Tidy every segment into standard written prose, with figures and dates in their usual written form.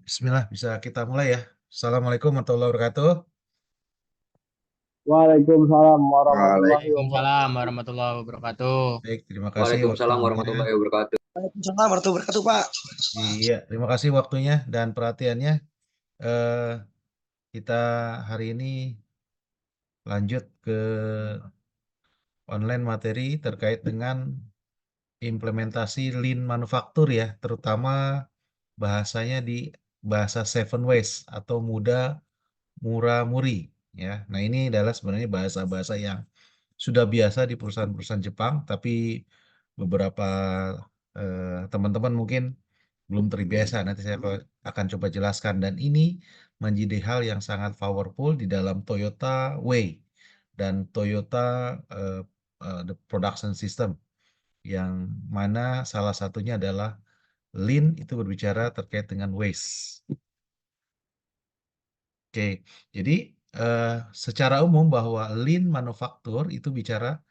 Bismillah, bisa kita mulai ya. Assalamualaikum warahmatullahi wabarakatuh. Waalaikumsalam warahmatullahi Waalaikumsalam wabarakatuh. warahmatullahi wabarakatuh. Baik, terima kasih Waalaikumsalam waktunya. warahmatullahi wabarakatuh. Waalaikumsalam warahmatullahi wabarakatuh, Pak. Iya, terima kasih waktunya dan perhatiannya. Eh, kita hari ini lanjut ke online materi terkait dengan implementasi Lean Manufacture ya, terutama bahasanya di bahasa Seven Ways atau mudah, murah, muri ya. Nah, ini adalah sebenarnya bahasa-bahasa yang sudah biasa di perusahaan-perusahaan Jepang, tapi beberapa teman-teman mungkin belum terbiasa. Nanti saya akan coba jelaskan. Dan ini menjadi hal yang sangat powerful di dalam Toyota Way dan Toyota the production system, yang mana salah satunya adalah Lean itu berbicara terkait dengan waste. Oke, jadi secara umum bahwa Lean Manufacture itu bicara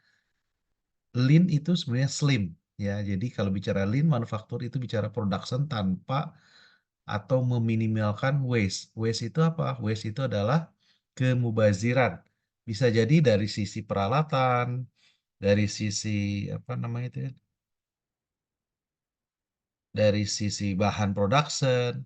Lean itu sebenarnya slim ya. Jadi kalau bicara Lean Manufacture itu bicara production tanpa atau meminimalkan waste. Waste itu apa? Waste itu adalah kemubaziran. Bisa jadi dari sisi peralatan, dari sisi apa namanya itu ya? Dari sisi bahan production,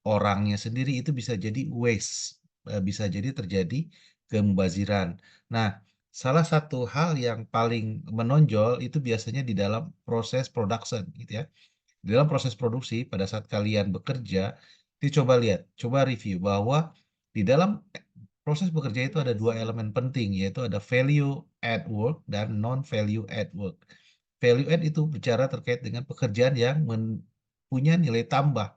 orangnya sendiri itu bisa jadi waste. Bisa jadi terjadi kemubaziran. Nah, salah satu hal yang paling menonjol itu biasanya di dalam proses production gitu ya. Di dalam proses produksi pada saat kalian bekerja, coba lihat, coba review bahwa di dalam proses bekerja itu ada dua elemen penting, yaitu ada value add work dan non value add work. Value add itu bicara terkait dengan pekerjaan yang punya nilai tambah.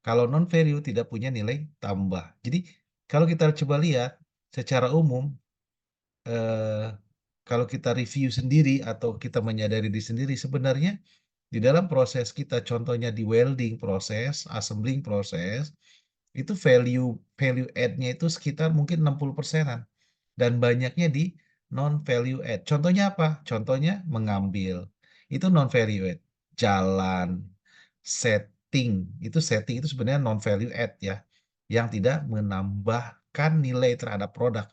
Kalau non value tidak punya nilai tambah. Jadi kalau kita coba lihat secara umum, eh, kalau kita review sendiri atau kita menyadari diri sendiri, sebenarnya di dalam proses kita, contohnya di welding proses, assembling proses, itu value value add-nya itu sekitar mungkin 60%-an. Dan banyaknya di non value add. Contohnya apa? Contohnya mengambil. Itu non value add. Jalan, setting. Setting itu sebenarnya non value add ya. Yang tidak menambahkan nilai terhadap produk.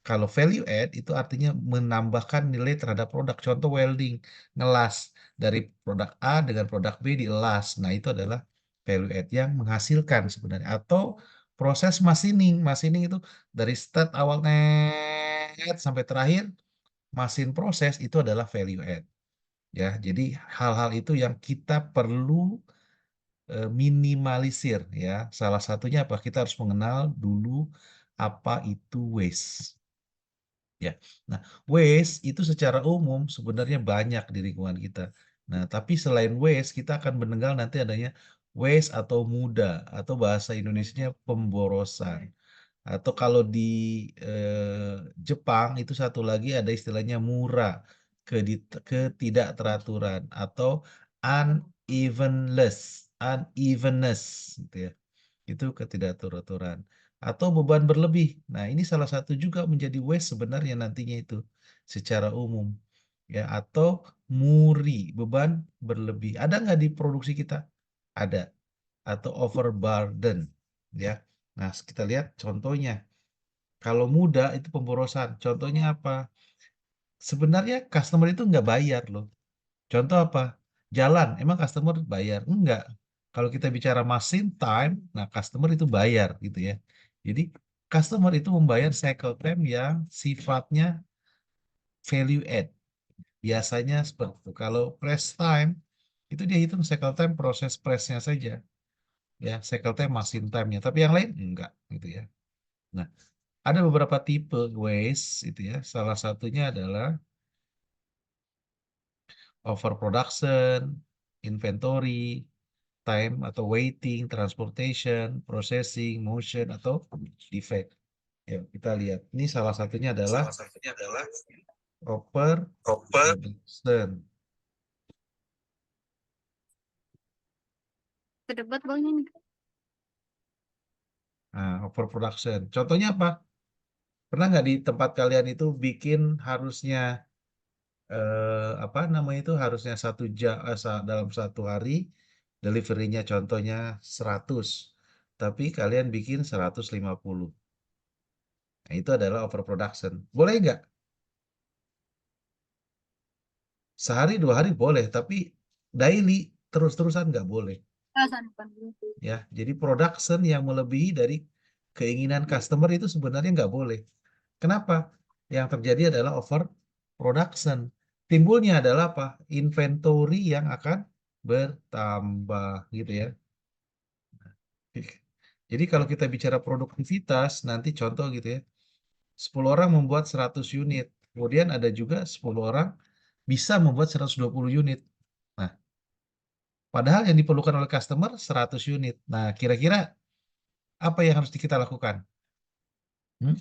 Kalau value add itu artinya menambahkan nilai terhadap produk. Contoh welding, ngelas dari produk A dengan produk B dielas. Nah, itu adalah value add yang menghasilkan sebenarnya. Atau proses machining. Machining itu dari start awal net sampai terakhir mesin proses itu adalah value add. Ya, jadi hal-hal itu yang kita perlu minimalisir ya. Salah satunya apa? Kita harus mengenal dulu apa itu waste. Ya. Nah, waste itu secara umum sebenarnya banyak di lingkungan kita. Nah, tapi selain waste, kita akan mendengar nanti adanya waste atau muda, atau bahasa Indonesianya pemborosan. Atau kalau di Jepang itu satu lagi ada istilahnya mura, ketidakteraturan atau unevenness gitu ya. Itu ketidakteraturan atau beban berlebih. Nah, ini salah satu juga menjadi waste sebenarnya nantinya itu secara umum. Ya, atau muri, beban berlebih. Ada nggak di produksi kita? Ada. Atau overburden, ya. Nah, kita lihat contohnya. Kalau muda itu pemborosan. Contohnya apa? Sebenarnya customer itu nggak bayar loh. Contoh apa? Jalan, emang customer bayar? Enggak. Kalau kita bicara machine time, nah customer itu bayar gitu ya. Jadi customer itu membayar cycle time yang sifatnya value add. Biasanya seperti itu. Kalau press time, itu dia hitung cycle time proses pressnya saja. Ya, cycle time machine time-nya. Tapi yang lain enggak gitu ya. Nah, ada beberapa tipe waste itu ya. Salah satunya adalah overproduction, inventory, time atau waiting, transportation, processing, motion atau defect. Ya, kita lihat. Ini salah satunya adalah overproduction. Kedebat bang ini. Nah, overproduction. Contohnya apa? Pernah nggak di tempat kalian itu bikin harusnya apa namanya itu harusnya 1 jam dalam 1 hari delivery-nya contohnya 100, tapi kalian bikin 150. Nah, itu adalah overproduction. Boleh nggak? Sehari 2 hari boleh, tapi daily terus-terusan nggak boleh. Ya, jadi production yang melebihi dari keinginan customer itu sebenarnya nggak boleh. Kenapa? Yang terjadi adalah overproduction. Timbulnya adalah apa? Inventory yang akan bertambah gitu ya. Jadi kalau kita bicara produktivitas, nanti contoh gitu ya, 10 orang membuat 100 unit, kemudian ada juga 10 orang bisa membuat 120 unit. Nah, padahal yang diperlukan oleh customer 100 unit. Nah, kira-kira apa yang harus kita lakukan? Hmm?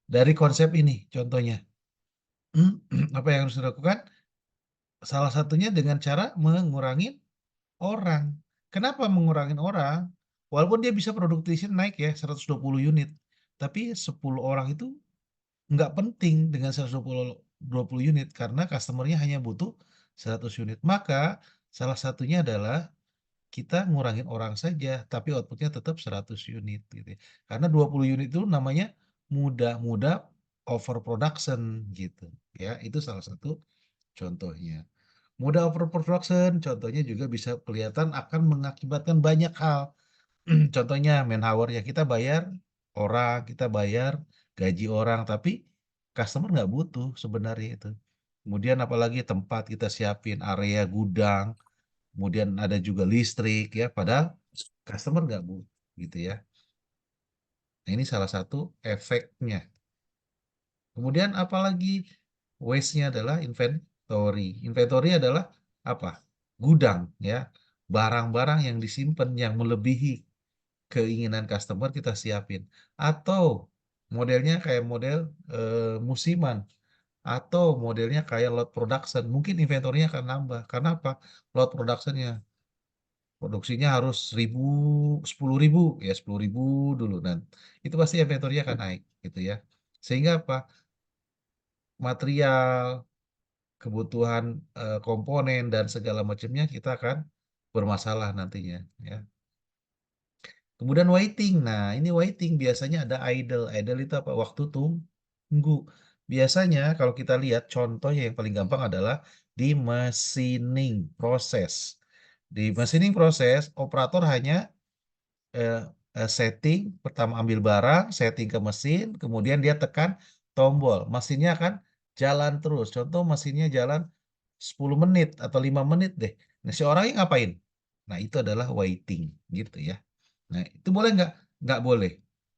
Dari konsep ini, contohnya. Apa yang harus dilakukan? Salah satunya dengan cara mengurangi orang. Kenapa mengurangi orang? Walaupun dia bisa produktivity naik ya 120 unit, tapi 10 orang itu nggak penting dengan 120 unit karena customer-nya hanya butuh 100 unit. Maka salah satunya adalah kita ngurangin orang saja, tapi output-nya tetap 100 unit gitu ya. Karena 20 unit itu namanya mudah-mudah overproduction gitu ya. Itu salah satu contohnya. Mudah overproduction contohnya juga bisa kelihatan akan mengakibatkan banyak hal. Contohnya manpower ya kita bayar orang, kita bayar gaji orang, tapi customer nggak butuh sebenarnya itu. Kemudian apalagi tempat kita siapin area gudang, kemudian ada juga listrik ya, padahal customer nggak butuh gitu ya. Nah, ini salah satu efeknya. Kemudian apalagi waste-nya adalah inventory. Inventory adalah apa? Gudang ya, barang-barang yang disimpan yang melebihi keinginan customer kita siapin. Atau modelnya kayak model musiman atau modelnya kayak lot production. Mungkin inventorinya akan nambah. Karena apa? Lot productionnya produksinya harus 1000, 10.000 ya 10.000 dulu dan itu pasti inventorinya akan naik gitu ya. Sehingga apa? Material, kebutuhan komponen dan segala macamnya kita akan bermasalah nantinya ya. Kemudian waiting. Nah, ini waiting biasanya ada idle. Idle itu apa? Waktu tunggu. Biasanya kalau kita lihat contohnya yang paling gampang adalah di machining proses. Di machining proses, operator hanya eh, setting, pertama ambil barang, setting ke mesin, kemudian dia tekan tombol. Mesinnya akan jalan terus. Contoh mesinnya jalan 10 menit atau 5 menit deh. Nah, si orangnya ngapain? Nah, itu adalah waiting gitu ya. Nah, itu boleh nggak? Nggak boleh.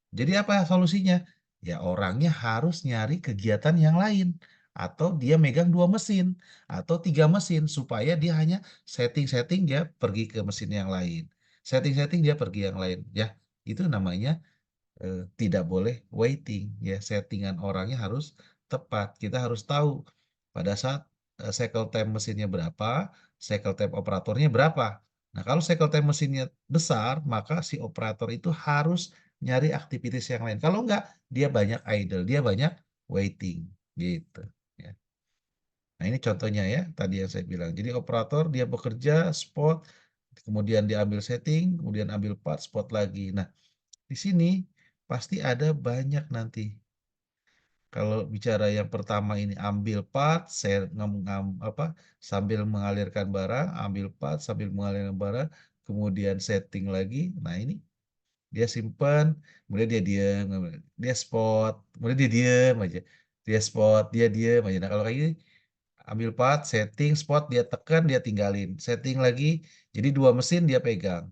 Jadi apa solusinya? Ya orangnya harus nyari kegiatan yang lain. Atau dia megang 2 mesin. Atau 3 mesin. Supaya dia hanya setting-setting dia pergi ke mesin yang lain. Setting-setting dia pergi yang lain. Ya, itu namanya tidak boleh waiting. Ya, settingan orangnya harus tepat. Kita harus tahu pada saat cycle time mesinnya berapa, cycle time operatornya berapa. Nah, kalau cycle time mesinnya besar, maka si operator itu harus nyari aktivitas yang lain. Kalau enggak, dia banyak idle, dia banyak waiting, gitu. Ya. Nah, ini contohnya ya, tadi yang saya bilang. Jadi operator dia bekerja spot, kemudian diambil setting, kemudian ambil part, spot lagi. Nah, di sini pasti ada banyak nanti. Kalau bicara yang pertama ini ambil part, saya apa sambil mengalirkan barang, ambil part sambil mengalirkan barang, kemudian setting lagi. Nah, ini dia simpan, kemudian dia diam, dia spot, kemudian dia diam aja. Dia spot, dia diam aja. Nah, kalau kayak gini ambil part, setting, spot, dia tekan, dia tinggalin. Setting lagi, jadi 2 mesin dia pegang.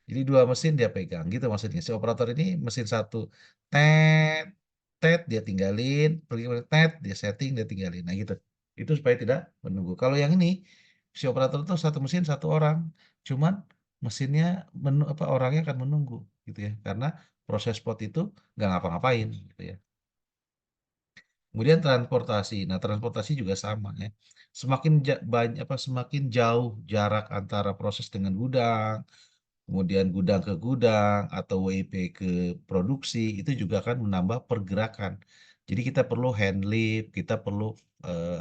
Jadi 2 mesin dia pegang gitu maksudnya. Si operator ini mesin satu, tet, tet dia tinggalin, pergi ke tet dia setting dia tinggalin. Nah gitu. Itu supaya tidak menunggu. Kalau yang ini si operator itu satu mesin satu orang, cuman mesinnya apa orangnya akan menunggu gitu ya. Karena proses spot itu nggak ngapa-ngapain gitu ya. Kemudian transportasi. Nah, transportasi juga sama ya. Semakin banyak apa semakin jauh jarak antara proses dengan gudang, kemudian gudang ke gudang atau WIP ke produksi itu juga akan menambah pergerakan. Jadi kita perlu hand lift, kita perlu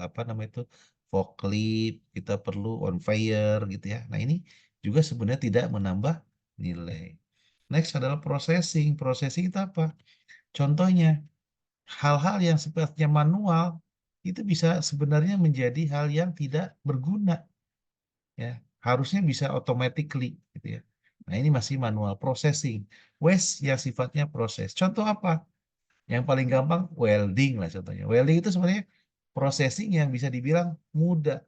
apa namanya itu forklift, kita perlu on fire gitu ya. Nah, ini juga sebenarnya tidak menambah nilai. Next adalah processing. Processing itu apa? Contohnya, hal-hal yang sifatnya manual itu bisa sebenarnya menjadi hal yang tidak berguna, ya. Harusnya bisa automatically gitu ya. Nah, ini masih manual processing. Waste yang sifatnya proses. Contoh apa? Yang paling gampang welding lah contohnya. Welding itu sebenarnya processing yang bisa dibilang mudah.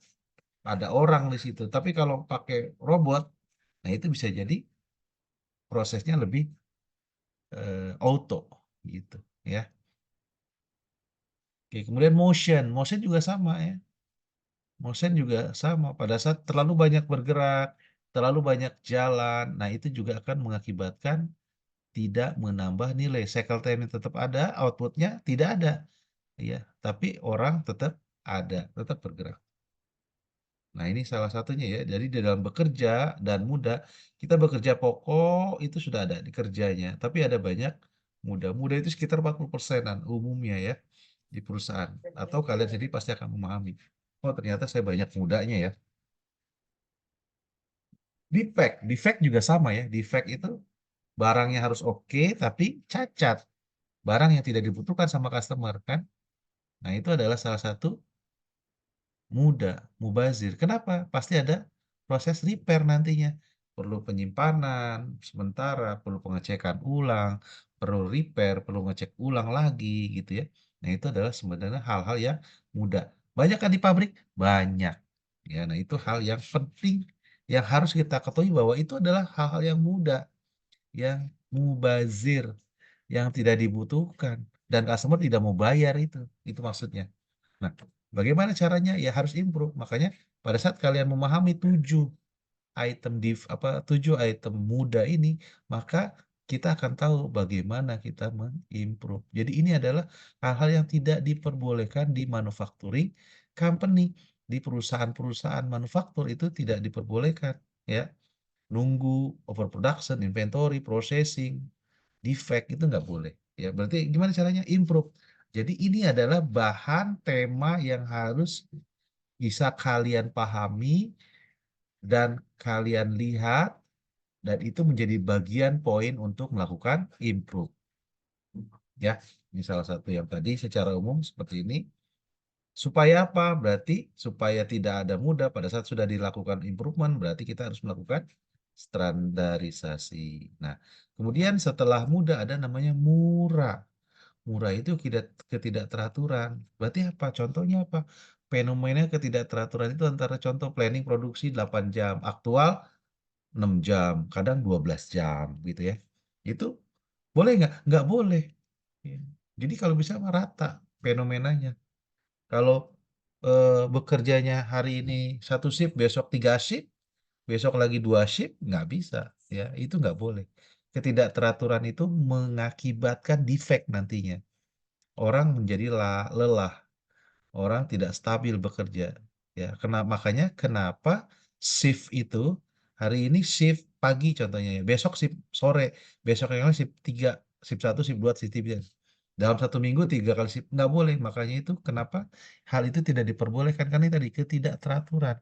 Ada orang di situ. Tapi kalau pakai robot, nah itu bisa jadi prosesnya lebih auto gitu ya. Oke, kemudian motion. Motion juga sama ya. Motion juga sama. Pada saat terlalu banyak bergerak, terlalu banyak jalan, nah itu juga akan mengakibatkan tidak menambah nilai. Cycle time tetap ada, outputnya tidak ada. Ya, tapi orang tetap ada, tetap bergerak. Nah, ini salah satunya ya. Jadi di dalam bekerja dan muda, kita bekerja pokok itu sudah ada di kerjanya, tapi ada banyak muda. Muda itu sekitar 40%-an umumnya ya di perusahaan. Atau kalian sendiri pasti akan memahami. Oh, ternyata saya banyak mudanya ya. Defect, defect juga sama ya. Defect itu barangnya harus oke, tapi cacat. Barang yang tidak dibutuhkan sama customer kan. Nah, itu adalah salah satu mubazir. Kenapa? Pasti ada proses repair nantinya. Perlu penyimpanan sementara, perlu pengecekan ulang, perlu repair, perlu ngecek ulang lagi gitu ya. Nah, itu adalah sebenarnya hal-hal yang mudah. Banyak kan di pabrik? Banyak. Ya, nah itu hal yang penting yang harus kita ketahui bahwa itu adalah hal-hal yang mudah, yang mubazir, yang tidak dibutuhkan dan customer tidak mau bayar itu. Itu maksudnya. Nah, bagaimana caranya? Ya harus improve. Makanya pada saat kalian memahami 7 item muda ini, maka kita akan tahu bagaimana kita mengimprove. Jadi ini adalah hal-hal yang tidak diperbolehkan di manufacturing company. Di perusahaan-perusahaan manufaktur itu tidak diperbolehkan, ya. Nunggu overproduction, inventory, processing, defect itu nggak boleh. Ya, berarti gimana caranya? Improve. Jadi ini adalah bahan tema yang harus bisa kalian pahami dan kalian lihat dan itu menjadi bagian poin untuk melakukan improve. Ya, ini salah satu yang tadi secara umum seperti ini. Supaya apa? Berarti supaya tidak ada mudah pada saat sudah dilakukan improvement, berarti kita harus melakukan standarisasi. Nah, kemudian setelah mudah ada namanya murah. Murah itu ketidakteraturan. Berarti apa? Contohnya apa? Fenomena ketidakteraturan itu antara contoh planning produksi 8 jam, aktual 6 jam, kadang 12 jam gitu ya. Itu boleh nggak? Nggak boleh. Ya. Jadi kalau bisa mah rata fenomenanya. Kalau bekerjanya hari ini satu shift, besok 3 shift, besok lagi 2 shift, nggak bisa. Ya, itu nggak boleh. Ketidakteraturan itu mengakibatkan defect nantinya. Orang menjadi lelah, orang tidak stabil bekerja. Ya, makanya kenapa shift itu hari ini shift pagi contohnya ya, besok shift sore, besok yang lain shift 3, shift 1, shift 2, shift 3. Dalam 1 minggu 3 kali shift nggak boleh. Makanya itu kenapa hal itu tidak diperbolehkan karena tadi ketidakteraturan.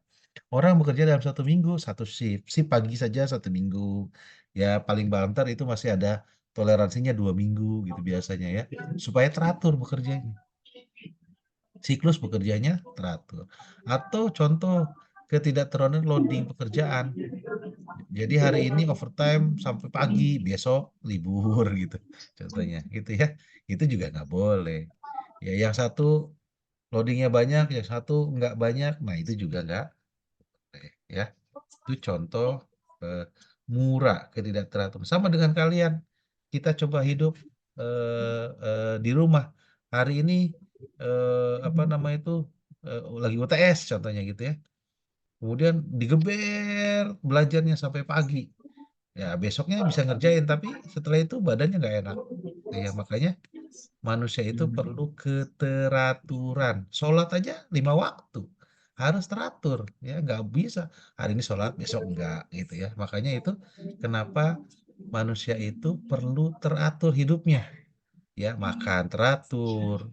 Orang bekerja dalam 1 minggu satu shift, shift pagi saja 1 minggu. Ya paling banter itu masih ada toleransinya 2 minggu gitu biasanya ya, supaya teratur bekerjanya. Siklus bekerjanya teratur. Atau contoh ketidakterunan loading pekerjaan. Jadi hari ini overtime sampai pagi, besok libur gitu. Contohnya gitu ya. Itu juga nggak boleh. Ya yang satu loadingnya banyak, yang satu nggak banyak. Nah itu juga nggak boleh ya. Itu contoh eh, murah ketidakteraturan. Sama dengan kalian. Kita coba hidup di rumah. Hari ini apa nama itu lagi UTS contohnya gitu ya. Kemudian digeber belajarnya sampai pagi. Ya besoknya bisa ngerjain tapi setelah itu badannya nggak enak. Ya makanya manusia itu perlu keteraturan. Sholat aja 5 waktu harus teratur ya nggak bisa hari ini sholat besok enggak gitu ya. Makanya itu kenapa manusia itu perlu teratur hidupnya. Ya makan teratur,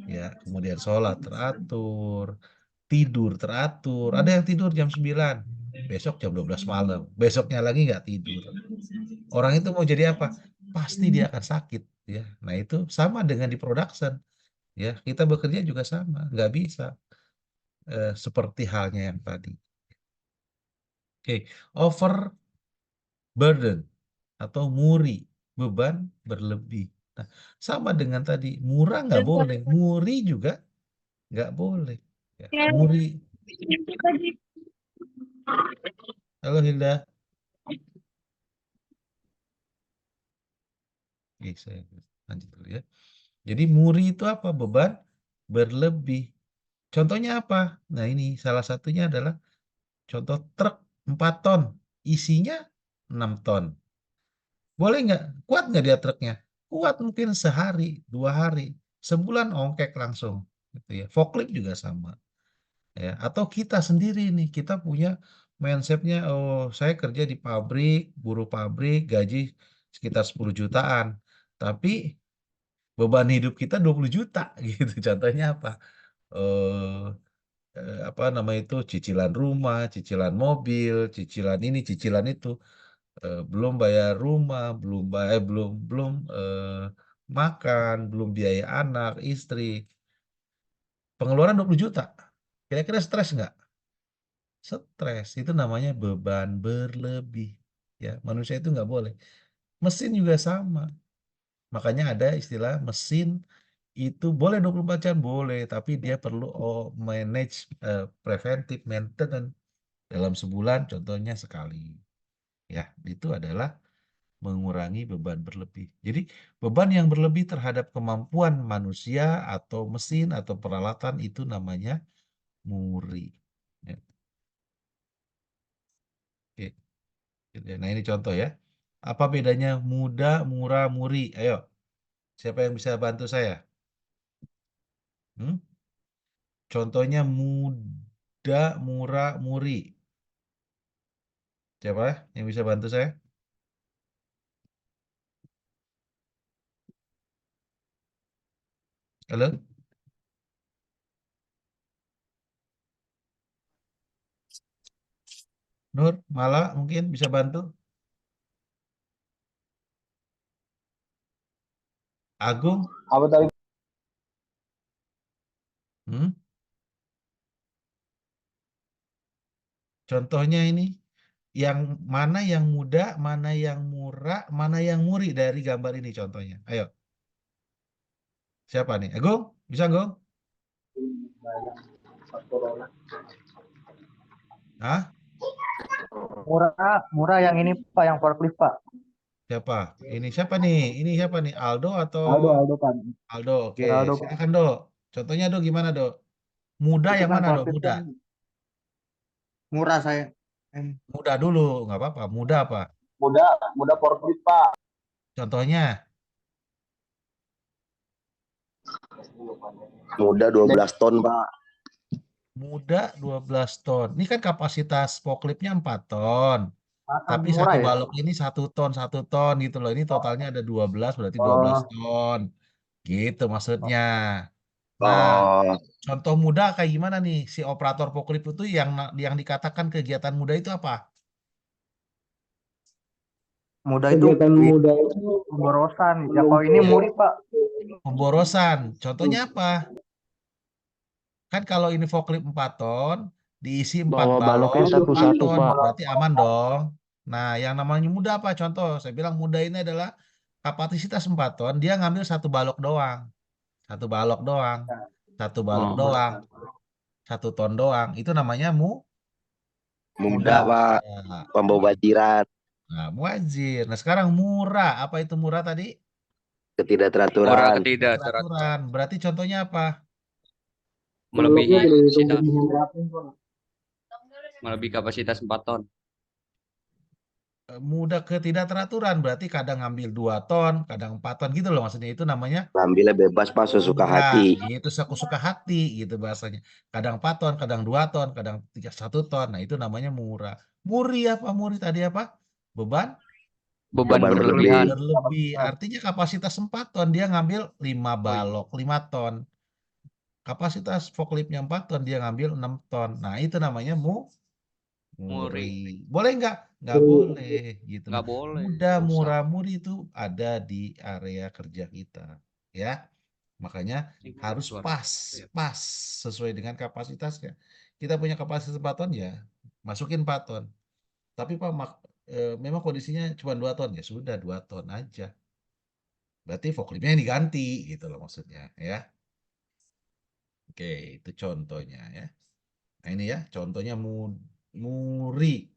ya kemudian sholat teratur, tidur teratur. Ada yang tidur jam 9. besok jam 12 malam, besoknya lagi nggak tidur. Orang itu mau jadi apa? Pasti dia akan sakit, ya. Nah itu sama dengan di production, ya. Kita bekerja juga sama, nggak bisa seperti halnya yang tadi. Oke, overburden atau muri, beban berlebih. Nah, sama dengan tadi, murah nggak boleh, muri juga nggak boleh. Ya, muri. Halo Hilda. Oke, saya lanjut dulu ya. Jadi muri itu apa? Beban berlebih. Contohnya apa? Nah ini salah satunya adalah contoh truk 4 ton, isinya 6 ton. Boleh nggak? Kuat nggak dia truknya? Kuat mungkin sehari, 2 hari, sebulan ongkek langsung. Gitu ya. Forklift juga sama. Ya. Atau kita sendiri nih, kita punya mindsetnya, oh saya kerja di pabrik, buruh pabrik, gaji sekitar 10 jutaan. Tapi beban hidup kita 20 juta gitu. Contohnya apa? Eh, apa nama itu, cicilan rumah, cicilan mobil, cicilan ini, cicilan itu. Belum bayar rumah, belum belum makan, belum biaya anak, istri. Pengeluaran 20 juta. Kira-kira stres nggak? Stres. Itu namanya beban berlebih. Ya, manusia itu nggak boleh. Mesin juga sama. Makanya ada istilah mesin itu boleh 24 jam, boleh, tapi dia perlu manage preventive maintenance dalam sebulan, contohnya sekali. Ya, itu adalah mengurangi beban berlebih. Jadi, beban yang berlebih terhadap kemampuan manusia atau mesin atau peralatan itu namanya muri. Ya, oke. Nah, ini contoh ya. Apa bedanya muda, murah, muri? Ayo, siapa yang bisa bantu saya? Hmm? Contohnya muda, murah, muri. Siapa yang bisa bantu saya? Halo? Nur, Mala mungkin bisa bantu? Agung? Apa tadi? Hmm? Contohnya ini, yang mana yang muda, mana yang murah, mana yang muri dari gambar ini contohnya. Ayo, siapa nih? Agung? Bisa Agung? Hah? Murah, murah yang ini Pak, yang forklift Pak. Siapa? Ini siapa nih? Ini siapa nih? Aldo atau Aldo Pak. Aldo? Oke, Geraldo Pak. silakan Do. Contohnya Do gimana Do? Muda Itu yang kan mana Do? forklift Muda. kan murah saya. Muda dulu, nggak apa-apa. Muda apa? Muda, muda forklift Pak. Contohnya Muda 12 ton Pak. muda 12 ton. Ini kan kapasitas forkliftnya 4 ton. Makan Tapi murah satu ya? balok ini 1 ton gitu loh. Ini totalnya ada 12, berarti 12 Oh, ton. Gitu maksudnya. Nah, Oh, contoh muda kayak gimana nih? Si operator forklift itu yang dikatakan kegiatan muda itu apa? mudah itu kegiatan muda itu pemborosan. Ya kalau ini Ya, muri Pak. pemborosan. Contohnya apa? Kan kalau ini forklift 4 ton, diisi 4 Bawa baloknya balok, 4 satu-satu, ton. Pak. Berarti aman dong. Nah, yang namanya muda apa? Contoh, saya bilang muda ini adalah kapasitas 4 ton, dia ngambil 1 balok doang. 1 balok doang. 1 balok Oh. doang. 1 ton doang. Itu namanya muda muda. Pak, pembawa bajiran, Nah, muwazir. Nah, sekarang murah. Apa itu murah tadi? Murah ketidakteraturan. ketidakteraturan Peraturan. Berarti contohnya apa? melebihi kapasitas Pak. melebihi kapasitas 4 ton. Mudah ketidakteraturan. Berarti kadang ngambil 2 ton, kadang 4 ton gitu loh. Maksudnya itu namanya Ambilnya bebas Pak, sesuka murah. hati. Itu suka hati gitu bahasanya. Kadang 4 ton, kadang 2 ton, kadang 1 ton. Nah, itu namanya murah. Muri apa? Muri tadi apa? Beban? Beban Beban Beban berlebihan. berlebih. berlebih. Artinya kapasitas 4 ton, dia ngambil 5 balok, 5 ton. Kapasitas forkliftnya 4 ton, dia ngambil 6 ton. Nah, itu namanya Muri. Boleh nggak? Nggak Muri. boleh gitu loh. Nggak boleh, Mudah, rusak. murah, murih itu ada di area kerja kita, ya. Makanya harus pas sesuai dengan kapasitasnya. Kita punya kapasitas 4 ton ya, masukin 4 ton. Tapi Pak, memang kondisinya cuma 2 ton ya sudah 2 ton aja. Berarti forkliftnya yang diganti gitu loh maksudnya, ya. Oke, itu contohnya ya. Nah ini ya, contohnya muri,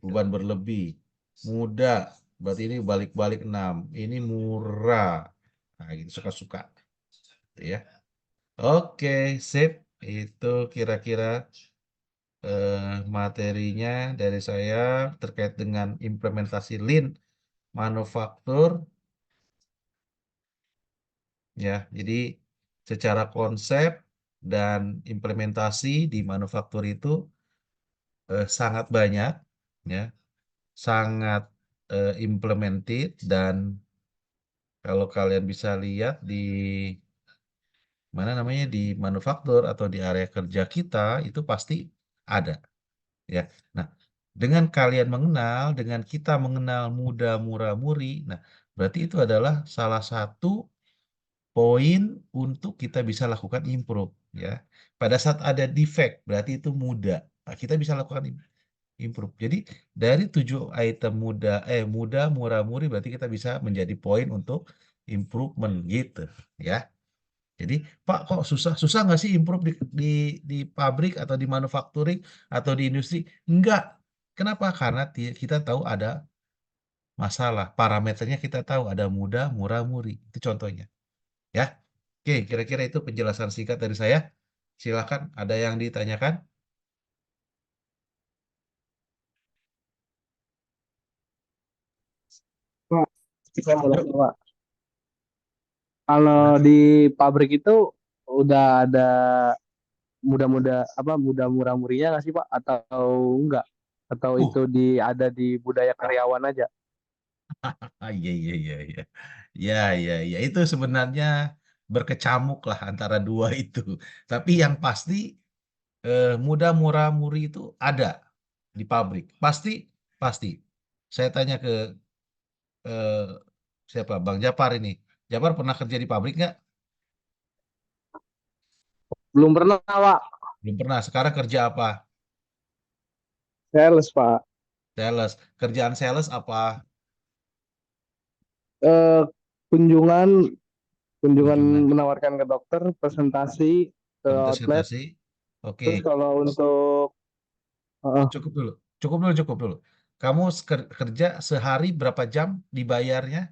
beban berlebih. Muda, berarti ini balik-balik 6. Ini murah. Nah, gitu suka-suka. Gitu ya. Oke, sip. Itu kira-kira materinya dari saya terkait dengan implementasi Lean manufaktur. Ya, jadi secara konsep dan implementasi di manufaktur itu sangat banyak, ya, sangat implemented dan kalau kalian bisa lihat di mana namanya di manufaktur atau di area kerja kita itu pasti ada, ya. Nah, dengan kalian mengenal, dengan kita mengenal muda, murah, muri, nah berarti itu adalah salah satu poin untuk kita bisa lakukan improve, ya. Pada saat ada defect berarti itu mudah. Nah, kita bisa lakukan improve. Jadi dari 7 item mudah, murah, murah berarti kita bisa menjadi poin untuk improvement gitu, ya. Jadi, Pak, kok susah? Susah nggak sih improve di pabrik atau di manufacturing atau di industri? Enggak. Kenapa? Karena kita tahu ada masalah. Parameternya kita tahu ada mudah, murah, muri. Itu contohnya. Ya. Oke, kira-kira itu penjelasan singkat dari saya. Silakan, ada yang ditanyakan? Pak, saya mau Yuk. nanya, Pak. Kalau di pabrik itu udah ada muda murah murinya nggak sih Pak? Atau enggak? Atau Uh, itu ada di budaya karyawan aja? iya, iya, iya, iya. Ya, ya, ya. Itu sebenarnya berkecamuk lah antara dua itu. Tapi yang pasti mudah, murah, muri itu ada di pabrik. Pasti, pasti. Saya tanya ke eh, siapa? Bang Japar ini. Japar pernah kerja di pabrik nggak? Belum pernah Pak. Belum pernah. Sekarang kerja apa? Sales Pak. Sales. Kerjaan sales apa? Eh, kunjungan kunjungan Kunjungan. menawarkan ke dokter, presentasi ke outlet. Presentasi. Oke. Terus kalau untuk eh, Cukup dulu. Cukup dulu, cukup dulu. Kamu kerja sehari berapa jam dibayarnya?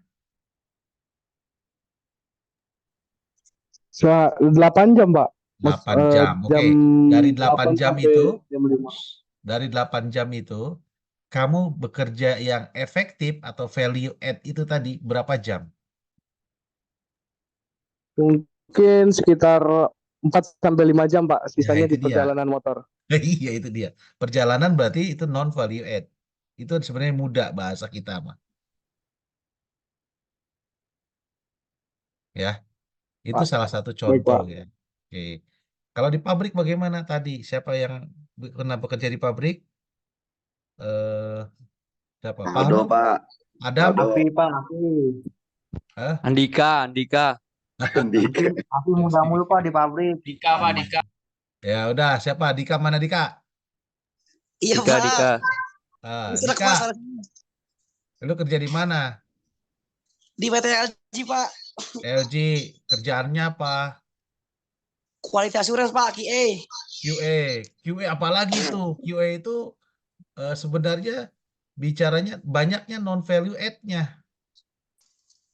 8 jam Pak. 8 jam. Jam Oke. Dari 8 8 jam sampai itu, jam 5. dari 8 jam itu, kamu bekerja yang efektif atau value add itu tadi berapa jam? Mungkin sekitar 4 sampai 5 jam, Pak. Ya, Sisanya itu di dia. perjalanan motor. Iya, itu dia. Perjalanan berarti itu non value add. Itu sebenarnya mudah bahasa kita mah. Ya, itu Pak, salah satu baik, contoh Pak. ya. Oke. Kalau di pabrik bagaimana tadi? Siapa yang pernah bekerja di pabrik? Eh, siapa? Aldo, Fahmi? Pak. Adam? Aldo. Afi, Pak, Afi. Hah? Andika. Dik. Afi muda mulu, Pak, di pabrik. Dika, Pak, Dika. Ya udah, siapa? Dika mana Dika? Iya Dika, Pak, Dika. serak Dika, Pak, salah lu kerja di mana? di PT LG Pak, LG, kerjaannya apa? quality assurance Pak, QA. QA. QA apalagi tuh? QA itu sebenarnya bicaranya banyaknya non value add-nya.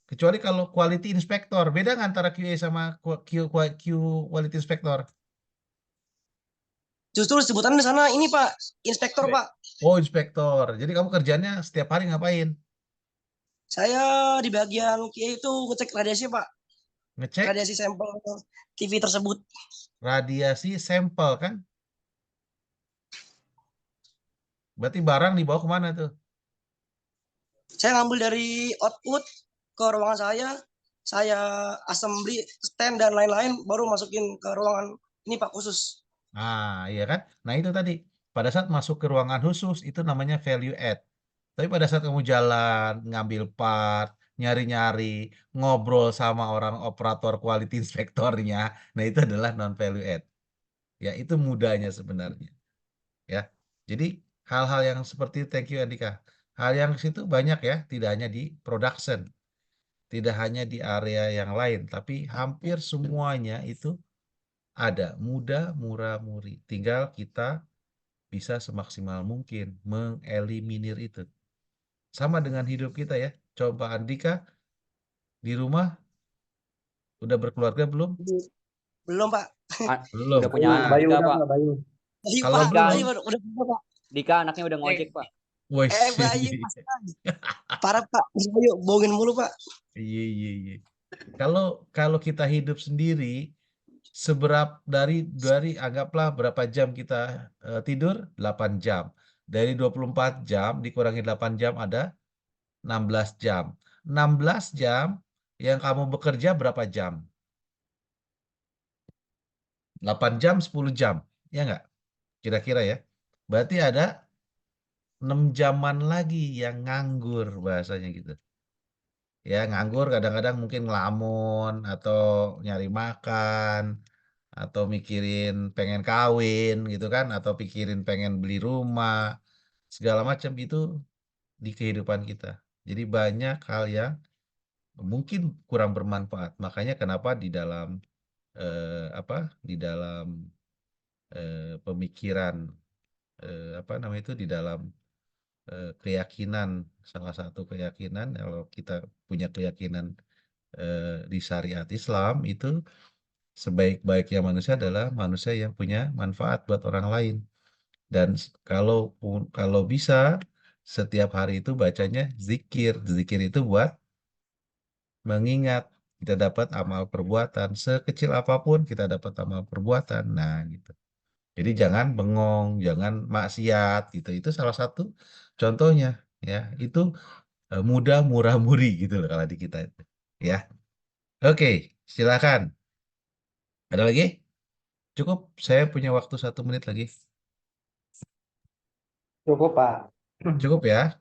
Kecuali kalau quality inspector. Beda nggak antara QA sama quality inspector? Justru sebutan di sana ini Pak, inspektor Pak. Oh, inspektor. Jadi kamu kerjanya setiap hari ngapain? Saya di bagian QA itu ngecek radiasi Pak, Ngecek radiasi sampel TV tersebut. radiasi sampel kan? Berarti barang dibawa kemana tuh? Saya ngambil dari output ke ruangan saya assembly, stand dan lain-lain, baru masukin ke ruangan ini Pak khusus. Nah, iya kan? Nah, itu tadi. pada saat masuk ke ruangan khusus itu namanya value add. Tapi pada saat kamu jalan, ngambil part, nyari-nyari, ngobrol sama orang operator quality inspektornya, nah itu adalah non value add. Ya, itu mudahnya sebenarnya. Ya. Jadi hal-hal yang seperti thank you Andika. Hal yang situ banyak ya, tidak hanya di production, tidak hanya di area yang lain, tapi hampir semuanya itu ada, mudah, murah, murih. Tinggal kita bisa semaksimal mungkin mengeliminir itu. Sama dengan hidup kita ya. Coba Andika di rumah udah berkeluarga belum? Belum Pak. Belum. Udah punya Nah, anak Bayu Dika, udah Pak. Pak, Bayu. Bayu kalau Pak. belum, Bayu udah Pak. Dika anaknya udah ngojek, Pak. wes. Bayu parah Pak. Bayu bohongin mulu Pak. Iya, iya, iya. Kalau kita hidup sendiri, dari anggaplah berapa jam kita tidur? 8 jam. Dari 24 jam dikurangi 8 jam ada 16 jam. 16 jam yang kamu bekerja berapa jam? 8 jam, 10 jam. Ya nggak? Kira-kira ya. Berarti ada 6 jaman lagi yang nganggur bahasanya gitu. Ya, nganggur kadang-kadang mungkin ngelamun atau nyari makan atau mikirin pengen kawin gitu kan atau pikirin pengen beli rumah segala macam itu di kehidupan kita. Jadi banyak hal yang mungkin kurang bermanfaat. Makanya kenapa di dalam di dalam pemikiran apa namanya itu di dalam keyakinan salah satu keyakinan kalau kita punya keyakinan di syariat Islam itu sebaik-baiknya manusia adalah manusia yang punya manfaat buat orang lain. Dan kalau bisa setiap hari itu bacanya zikir. Zikir itu buat mengingat kita dapat amal perbuatan sekecil apapun kita dapat amal perbuatan. Nah, gitu. Jadi jangan bengong, jangan maksiat gitu. Itu salah satu contohnya ya. Itu mudah murah murih gitu loh kalau di kita itu. Ya. Oke, silakan. Ada lagi? Cukup, saya punya waktu 1 menit lagi. Cukup Pak. Cukup ya.